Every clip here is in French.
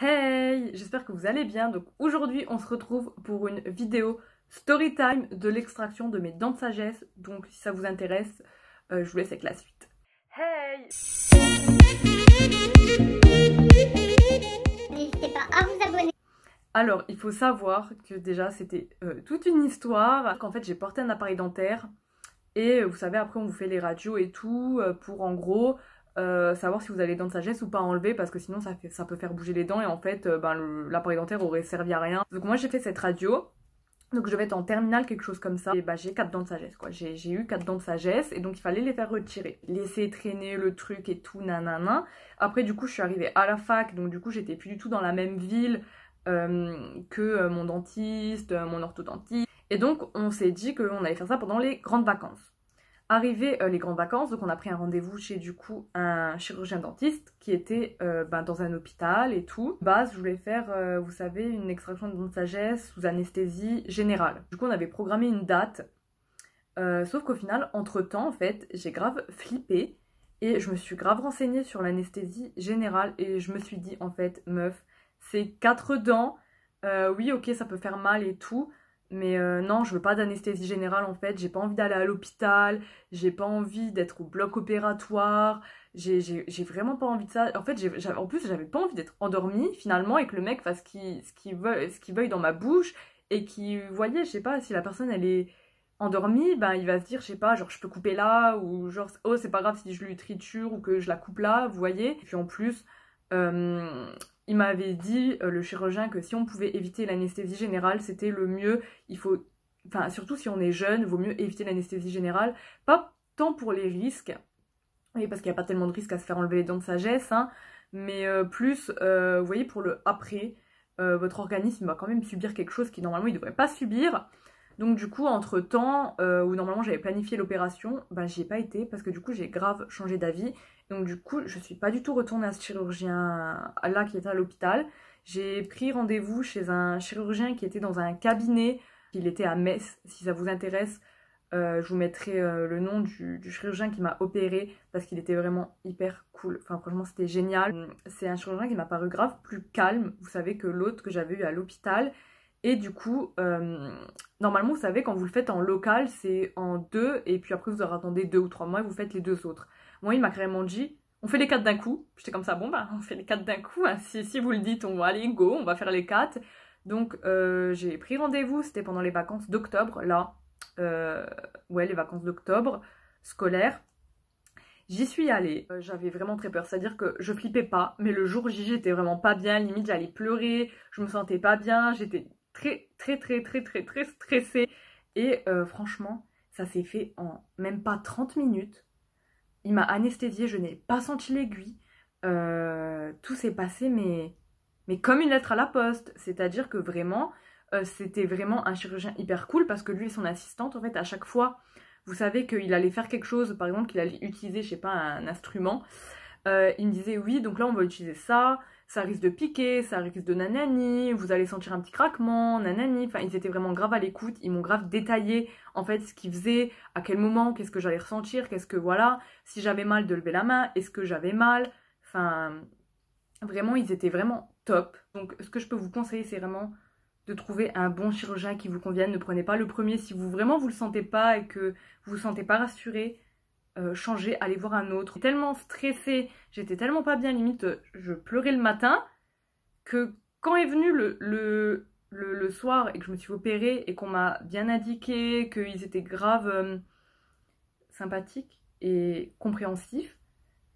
Hey, j'espère que vous allez bien. Donc aujourd'hui, on se retrouve pour une vidéo story time de l'extraction de mes dents de sagesse. Donc si ça vous intéresse, je vous laisse avec la suite. Hey! N'hésitez pas à vous abonner. Alors, il faut savoir que déjà, c'était toute une histoire. En fait, j'ai porté un appareil dentaire et vous savez, après, on vous fait les radios et tout pour en gros savoir si vous avez les dents de sagesse ou pas enlever parce que sinon ça peut faire bouger les dents et en fait l'appareil dentaire aurait servi à rien. Donc moi j'ai fait cette radio, donc je devais être en terminale, quelque chose comme ça, et bah j'ai 4 dents de sagesse quoi, j'ai eu 4 dents de sagesse et donc il fallait les faire retirer, laisser traîner le truc et tout nanana. Après du coup je suis arrivée à la fac, donc du coup j'étais plus du tout dans la même ville que mon dentiste, mon orthodontiste, et donc on s'est dit qu'on allait faire ça pendant les grandes vacances. Arrivé les grandes vacances, donc on a pris un rendez-vous chez du coup un chirurgien dentiste qui était dans un hôpital et tout. Base, je voulais faire, vous savez, une extraction de dents de sagesse sous anesthésie générale. Du coup, on avait programmé une date, sauf qu'au final, entre-temps, en fait, j'ai grave flippé et je me suis grave renseignée sur l'anesthésie générale et je me suis dit, en fait, meuf, c'est 4 dents, oui, ok, ça peut faire mal et tout, mais non, je veux pas d'anesthésie générale en fait, j'ai pas envie d'aller à l'hôpital, j'ai pas envie d'être au bloc opératoire, j'ai vraiment pas envie de ça. En fait, en plus, j'avais pas envie d'être endormie finalement et que le mec fasse ce qu'il veuille dans ma bouche et qui, vous voyez, je sais pas, si la personne elle est endormie, ben il va se dire, je sais pas, genre je peux couper là ou genre, oh c'est pas grave si je lui triture ou que je la coupe là, vous voyez. Et puis en plus, il m'avait dit, le chirurgien, que si on pouvait éviter l'anesthésie générale, c'était le mieux. Il faut, enfin, surtout si on est jeune, il vaut mieux éviter l'anesthésie générale. Pas tant pour les risques, oui, parce qu'il n'y a pas tellement de risques à se faire enlever les dents de sagesse, hein, mais plus, vous voyez, pour le après, votre organisme va quand même subir quelque chose qui normalement il ne devrait pas subir. Donc du coup, entre-temps, où normalement j'avais planifié l'opération, bah j'y ai pas été parce que du coup j'ai grave changé d'avis. Donc du coup, je suis pas du tout retournée à ce chirurgien là qui était à l'hôpital. J'ai pris rendez-vous chez un chirurgien qui était dans un cabinet. Il était à Metz, si ça vous intéresse. Je vous mettrai le nom du chirurgien qui m'a opéré parce qu'il était vraiment hyper cool. Enfin franchement c'était génial. C'est un chirurgien qui m'a paru grave plus calme, vous savez, que l'autre que j'avais eu à l'hôpital. Et du coup, normalement, vous savez, quand vous le faites en local, c'est en 2, et puis après, vous attendez 2 ou 3 mois et vous faites les 2 autres. Moi, il m'a carrément dit, on fait les 4 d'un coup. J'étais comme ça, bon, bah, on fait les 4 d'un coup. Hein. Si vous le dites, on va aller, go, on va faire les 4. Donc, j'ai pris rendez-vous, c'était pendant les vacances d'octobre, là. Ouais, les vacances d'octobre, scolaires. J'y suis allée, j'avais vraiment très peur, c'est-à-dire que je flippais pas, mais le jour J, j'étais vraiment pas bien, limite j'allais pleurer, je me sentais pas bien, j'étais très stressée. Et franchement, ça s'est fait en même pas 30 minutes. Il m'a anesthésiée, je n'ai pas senti l'aiguille. Tout s'est passé, mais comme une lettre à la poste. C'est-à-dire que vraiment, c'était vraiment un chirurgien hyper cool parce que lui et son assistante, en fait, à chaque fois, vous savez qu'il allait faire quelque chose, par exemple, qu'il allait utiliser, je sais pas, un instrument. Il me disait, oui, donc là, on va utiliser ça. Ça risque de piquer, ça risque de nanani, vous allez sentir un petit craquement, nanani. Enfin, ils étaient vraiment grave à l'écoute, ils m'ont grave détaillé en fait ce qu'ils faisaient, à quel moment, qu'est-ce que j'allais ressentir, qu'est-ce que voilà, si j'avais mal de lever la main, est-ce que j'avais mal. Enfin, vraiment, ils étaient vraiment top. Donc, ce que je peux vous conseiller, c'est vraiment de trouver un bon chirurgien qui vous convienne. Ne prenez pas le premier si vous vraiment vous le sentez pas et que vous vous sentez pas rassuré. Changer, aller voir un autre. J'étais tellement stressée, j'étais tellement pas bien, limite je pleurais le matin, que quand est venu le soir et que je me suis opérée et qu'on m'a bien indiqué qu'ils étaient grave sympathiques et compréhensifs,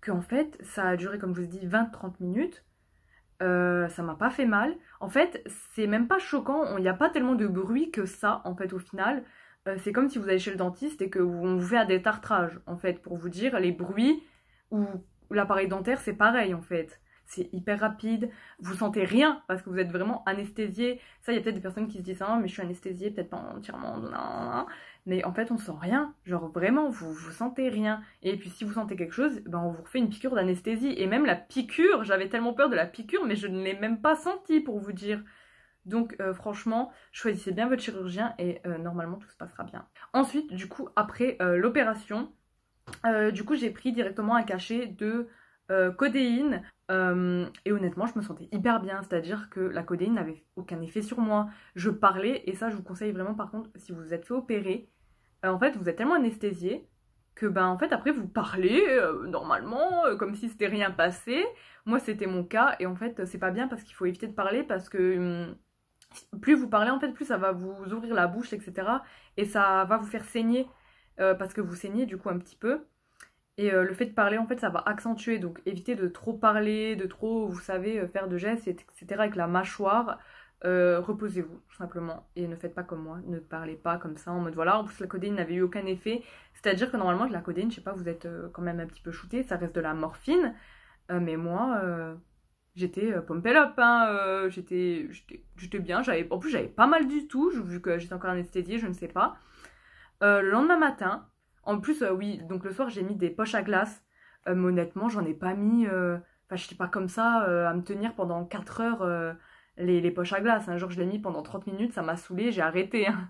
qu'en fait ça a duré, comme je vous dis, 20-30 minutes, ça m'a pas fait mal. En fait, c'est même pas choquant, il n'y a pas tellement de bruit que ça, en fait, au final. C'est comme si vous allez chez le dentiste et qu'on vous fait un détartrage, en fait, pour vous dire, les bruits ou l'appareil dentaire, c'est pareil, en fait. C'est hyper rapide, vous sentez rien parce que vous êtes vraiment anesthésié. Ça, il y a peut-être des personnes qui se disent, ah, mais je suis anesthésiée, peut-être pas entièrement, non. Mais en fait, on sent rien. Genre, vraiment, vous sentez rien. Et puis, si vous sentez quelque chose, ben, on vous refait une piqûre d'anesthésie. Et même la piqûre, j'avais tellement peur de la piqûre, mais je ne l'ai même pas sentie, pour vous dire. Donc franchement, choisissez bien votre chirurgien et normalement tout se passera bien. Ensuite, du coup, après l'opération, du coup j'ai pris directement un cachet de codéine Et honnêtement, je me sentais hyper bien, c'est-à-dire que la codéine n'avait aucun effet sur moi. Je parlais, et ça, je vous conseille vraiment, par contre, si vous vous êtes fait opérer, en fait, vous êtes tellement anesthésié que, ben, en fait, après, vous parlez normalement, comme si c'était rien passé. Moi, c'était mon cas, et en fait, c'est pas bien parce qu'il faut éviter de parler parce que plus vous parlez, en fait, plus ça va vous ouvrir la bouche, etc. Et ça va vous faire saigner, parce que vous saignez, du coup, un petit peu. Et le fait de parler, en fait, ça va accentuer. Donc, évitez de trop parler, de trop, vous savez, faire de gestes, etc. avec la mâchoire. Reposez-vous, tout simplement. Et ne faites pas comme moi. Ne parlez pas comme ça, en mode voilà. En plus, la codéine n'avait eu aucun effet. C'est-à-dire que normalement, avec la codéine, je sais pas, vous êtes quand même un petit peu shooté. Ça reste de la morphine. Mais moi, j'étais pumped up. Hein, j'étais bien. En plus, j'avais pas mal du tout, vu que j'étais encore anesthésiée, je ne sais pas. Le lendemain matin, en plus, oui, donc le soir, j'ai mis des poches à glace. Mais honnêtement, j'en ai pas mis. Enfin, j'étais pas comme ça à me tenir pendant 4 heures les poches à glace. Un jour, je l'ai mis pendant 30 minutes, ça m'a saoulée, j'ai arrêté. Hein.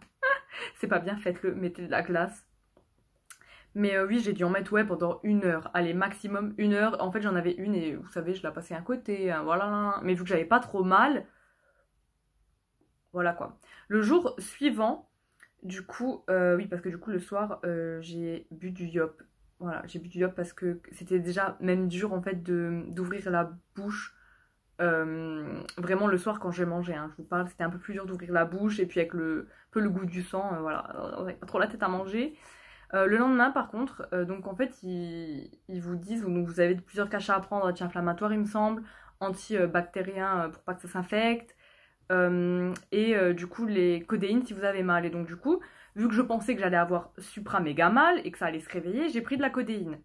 C'est pas bien, faites-le, mettez de la glace. Mais oui, j'ai dû en mettre ouais, pendant 1 heure. Allez, maximum 1 heure. En fait, j'en avais une et vous savez, je la passais à côté. Hein, voilà. Mais vu que j'avais pas trop mal, voilà quoi. Le jour suivant. Du coup, oui, parce que du coup, le soir, j'ai bu du yop. Voilà, j'ai bu du yop parce que c'était déjà même dur, en fait, d'ouvrir la bouche. Vraiment, le soir, quand j'ai mangé, hein, je vous parle, c'était un peu plus dur d'ouvrir la bouche. Et puis, avec un peu le goût du sang, voilà, on n'avait pas trop la tête à manger. Le lendemain, par contre, donc, en fait, ils vous disent, donc, vous avez plusieurs cachets à prendre, anti-inflammatoires, il me semble, antibactériens pour pas que ça s'infecte. Du coup les codéines si vous avez mal. Et donc du coup, vu que je pensais que j'allais avoir supra méga mal et que ça allait se réveiller, j'ai pris de la codéine.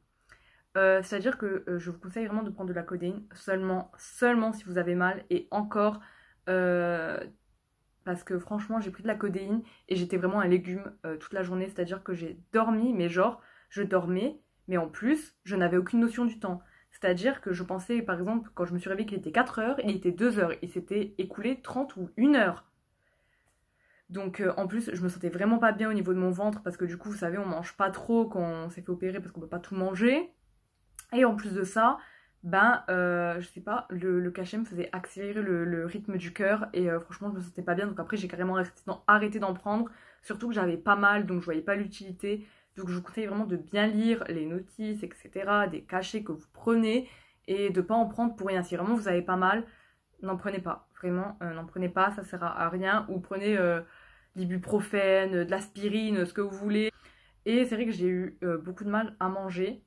C'est-à-dire que je vous conseille vraiment de prendre de la codéine seulement si vous avez mal. Et encore, parce que franchement, j'ai pris de la codéine et j'étais vraiment un légume toute la journée. C'est-à-dire que j'ai dormi, mais genre, je dormais, mais en plus, je n'avais aucune notion du temps. C'est-à-dire que je pensais, par exemple, quand je me suis réveillée qu'il était 4 heures, il était 2 heures. Il s'était écoulé 30 ou 1 heure. Donc en plus, je me sentais vraiment pas bien au niveau de mon ventre parce que du coup, vous savez, on mange pas trop quand on s'est fait opérer parce qu'on peut pas tout manger. Et en plus de ça, ben, je sais pas, le cachet me faisait accélérer le rythme du cœur et franchement, je me sentais pas bien. Donc après, j'ai carrément arrêté d'en prendre. Surtout que j'avais pas mal, donc je voyais pas l'utilité. Donc je vous conseille vraiment de bien lire les notices, etc., des cachets que vous prenez et de pas en prendre pour rien. Si vraiment vous avez pas mal, n'en prenez pas. Vraiment, n'en prenez pas, ça sert à rien. Ou prenez l'ibuprofène, de l'aspirine, ce que vous voulez. Et c'est vrai que j'ai eu beaucoup de mal à manger.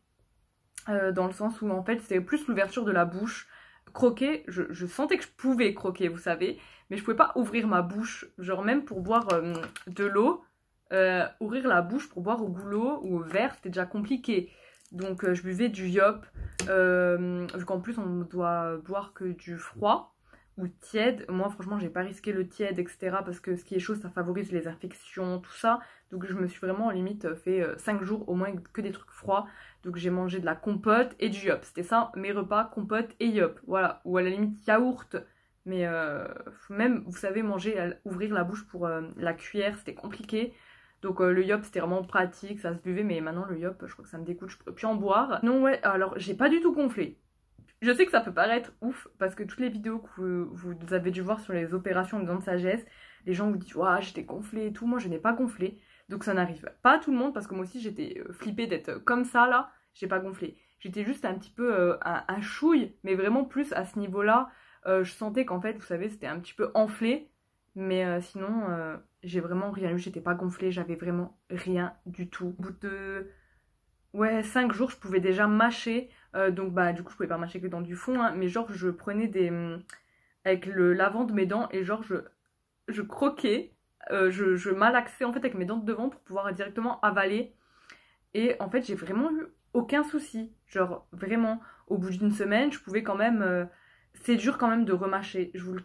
Dans le sens où en fait c'est plus l'ouverture de la bouche. Croquer, je sentais que je pouvais croquer, vous savez, mais je pouvais pas ouvrir ma bouche, genre même pour boire de l'eau, ouvrir la bouche pour boire au goulot ou au verre, c'était déjà compliqué. Donc je buvais du yop, vu qu'en plus on doit boire que du froid ou tiède. Moi franchement j'ai pas risqué le tiède, etc. parce que ce qui est chaud ça favorise les infections, tout ça. Donc je me suis vraiment limite fait 5 jours au moins que des trucs froids. Donc j'ai mangé de la compote et du yop. C'était ça mes repas, compote et yop. Voilà. Ou à la limite yaourt. Mais même, vous savez, ouvrir la bouche pour la cuillère, c'était compliqué. Donc le yop c'était vraiment pratique, ça se buvait. Mais maintenant le yop, je crois que ça me dégoûte, je peux plus en boire. Non ouais, alors j'ai pas du tout gonflé. Je sais que ça peut paraître ouf parce que toutes les vidéos que vous avez dû voir sur les opérations de dents de sagesse, les gens vous disent ouah j'étais gonflée et tout. Moi je n'ai pas gonflé. Donc ça n'arrive pas à tout le monde parce que moi aussi j'étais flippée d'être comme ça là. J'ai pas gonflé. J'étais juste un petit peu un chouille, mais vraiment plus à ce niveau-là. Je sentais qu'en fait, vous savez, c'était un petit peu enflé. Mais sinon, j'ai vraiment rien eu. J'étais pas gonflée, j'avais vraiment rien du tout. Au bout de 5 jours, je pouvais déjà mâcher. Donc bah du coup, je pouvais pas mâcher que les dents du fond. Hein, mais genre, je prenais avec l'avant de mes dents et genre, je croquais. Je malaxais en fait avec mes dents de devant pour pouvoir directement avaler. Et en fait, j'ai vraiment eu aucun souci. Genre, vraiment, au bout d'une semaine, je pouvais quand même... c'est dur quand même de remâcher. Je vous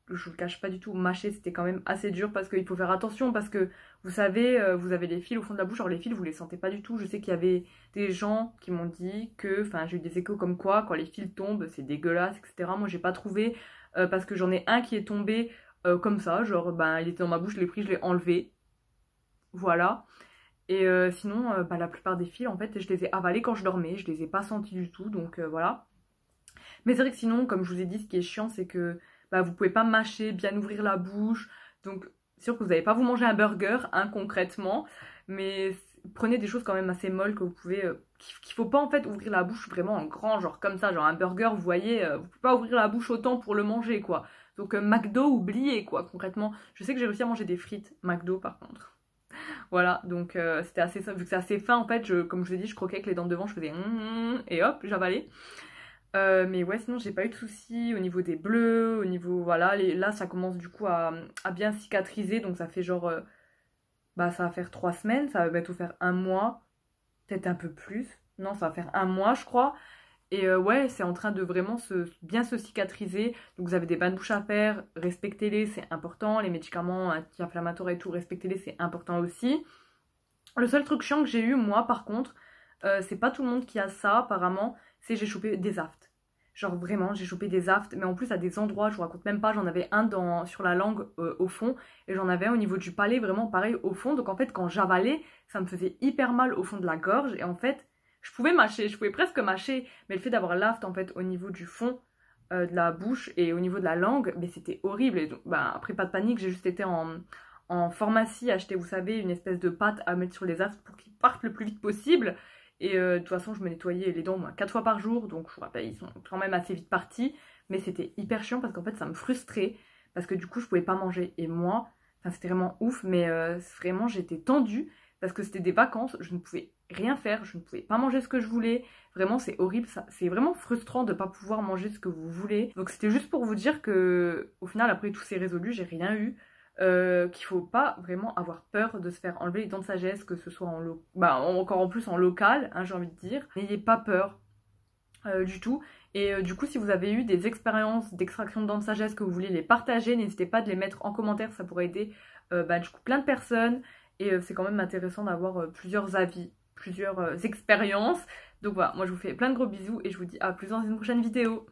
le cache pas du tout. Mâcher, c'était quand même assez dur parce qu'il faut faire attention. Parce que, vous savez, vous avez les fils au fond de la bouche. Alors, les fils, vous les sentez pas du tout. Je sais qu'il y avait des gens qui m'ont dit que... Enfin, j'ai eu des échos comme quoi, quand les fils tombent, c'est dégueulasse, etc. Moi, j'ai pas trouvé. Parce que j'en ai un qui est tombé comme ça. Genre, ben, il était dans ma bouche, je l'ai pris, je l'ai enlevé. Voilà. Et sinon, la plupart des fils, en fait, je les ai avalés quand je dormais. Je les ai pas sentis du tout, donc voilà. Mais c'est vrai que sinon, comme je vous ai dit, ce qui est chiant, c'est que bah, vous pouvez pas mâcher, bien ouvrir la bouche. Donc, c'est sûr que vous n'allez pas vous manger un burger, hein, concrètement. Mais prenez des choses quand même assez molles que vous pouvez... qu'il faut pas en fait ouvrir la bouche vraiment en grand, genre comme ça, genre un burger, vous voyez, vous pouvez pas ouvrir la bouche autant pour le manger, quoi. Donc McDo, oubliez, quoi, concrètement. Je sais que j'ai réussi à manger des frites McDo, par contre. Voilà, donc c'était assez... Vu que c'est assez fin, en fait, comme je vous ai dit, je croquais avec les dents de devant, je faisais... et hop, j'avalais. Mais ouais, sinon j'ai pas eu de soucis au niveau des bleus, au niveau... Voilà, là ça commence du coup à bien cicatriser, donc ça fait genre... bah ça va faire 3 semaines, ça va bientôt faire 1 mois, peut-être un peu plus. Non, ça va faire 1 mois, je crois. Et ouais, c'est en train de vraiment bien se cicatriser. Donc vous avez des bains de bouche à faire, respectez-les, c'est important. Les médicaments anti-inflammatoires et tout, respectez-les, c'est important aussi. Le seul truc chiant que j'ai eu, moi, par contre, c'est pas tout le monde qui a ça, apparemment, c'est j'ai chopé des aftes. Genre vraiment, j'ai chopé des aftes, mais en plus à des endroits, je vous raconte même pas, j'en avais un sur la langue au fond, et j'en avais un au niveau du palais, vraiment pareil au fond. Donc en fait, quand j'avalais, ça me faisait hyper mal au fond de la gorge, et en fait, je pouvais mâcher, je pouvais presque mâcher, mais le fait d'avoir l'aft en fait au niveau du fond de la bouche et au niveau de la langue, mais c'était horrible. Et donc, bah, après, pas de panique, j'ai juste été en pharmacie acheter, vous savez, une espèce de pâte à mettre sur les aftes pour qu'ils partent le plus vite possible. Et de toute façon, je me nettoyais les dents au moins 4 fois par jour, donc je vous rappelle, ils sont quand même assez vite partis. Mais c'était hyper chiant parce qu'en fait, ça me frustrait, parce que du coup, je pouvais pas manger. Et moi, enfin, c'était vraiment ouf, mais vraiment, j'étais tendue, parce que c'était des vacances, je ne pouvais rien faire, je ne pouvais pas manger ce que je voulais. Vraiment, c'est horrible, c'est vraiment frustrant de ne pas pouvoir manger ce que vous voulez. Donc c'était juste pour vous dire que, au final, après tout s'est résolu, j'ai rien eu. Qu'il faut pas vraiment avoir peur de se faire enlever les dents de sagesse, que ce soit encore en plus en local, hein, j'ai envie de dire. N'ayez pas peur du tout. Et du coup, si vous avez eu des expériences d'extraction de dents de sagesse, que vous voulez les partager, n'hésitez pas de les mettre en commentaire, ça pourrait aider du coup plein de personnes. Et c'est quand même intéressant d'avoir plusieurs avis, plusieurs expériences. Donc voilà, moi je vous fais plein de gros bisous et je vous dis à plus dans une prochaine vidéo.